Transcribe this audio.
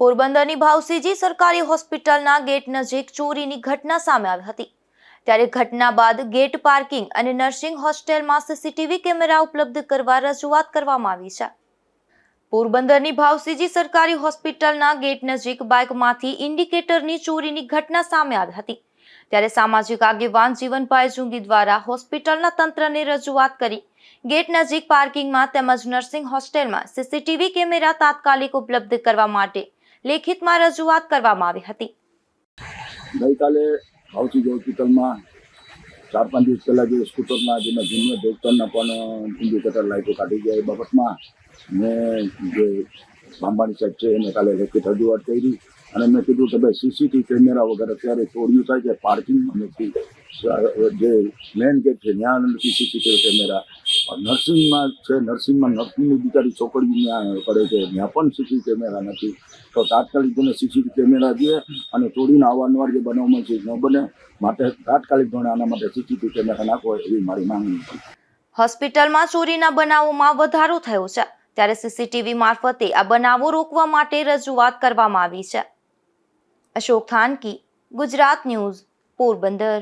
પોરબંદરની ભાવસીજી સરકારી હોસ્પિટલના ગેટ નજીક ચોરીની ઘટના સામે આવી હતી। ત્યારે ઘટના બાદ ગેટ પાર્કિંગ અને નર્સિંગ હોસ્ટેલમાં સીસીટીવી કેમેરા ઉપલબ્ધ કરવા રજૂઆત કરવામાં આવી છે। પોરબંદરની ભાવસીજી સરકારી હોસ્પિટલના ગેટ નજીક બાઇકમાંથી ઇન્ડિકેટરની ચોરીની ઘટના સામે આવી હતી। ત્યારે સામાજિક આગેવાન જીવનભાઈ જુંગી દ્વારા હોસ્પિટલના તંત્રને રજૂઆત કરી ગેટ નજીક પાર્કિંગમાં તેમજ નર્સિંગ હોસ્ટેલમાં સીસીટીવી કેમેરા તાત્કાલિક ઉપલબ્ધ કરવા માટે લેખિતમાં રજૂઆત કરવામાં આવી હતી। ગઈકાલે ભાવસીજી હોસ્પિટલમાં 4-5 દિવસ પહેલાં જે સ્કૂટરના જે જુનિયર ડૉક્ટરના પણ ઇન્ડિકેટર લાઇટો કાઢી ગયા એ બાબતમાં મેં જે બાંબાણી સાહેબ છે એને કાલે લેખિત રજૂઆત કરી અને મેં કીધું કે ભાઈ સીસીટીવી કેમેરા વગર અત્યારે ચોરીઓ થાય છે પાર્કિંગમાં નથી, જે મેઇન ગેટ છે ત્યાં નથી સીસીટીવી કેમેરા, નર્સિંગમાં છે નર્સિંગમાં નર્સિંગની બિચારી છોકરીઓ ત્યાં કરે છે ત્યાં પણ સીસીટીવી કેમેરા નથી। તો તાત્કાલિક તેને સીસીટીવી કેમેરા દે અને ચોરીના અવારનવાર જે બનાવમાં છે ન બને માટે તાત્કાલિક ધોરણે આના માટે સીસીટીવી કેમેરા નાખવો એવી મારી માંગણી છે। હોસ્પિટલમાં ચોરીના બનાવોમાં વધારો થયો છે, ત્યારે સીસીટીવી મારફતે આ બનાવો રોકવા માટે રજૂઆત કરવામાં આવી છે। અશોક થાનકી, ગુજરાત ન્યૂઝ, પોરબંદર।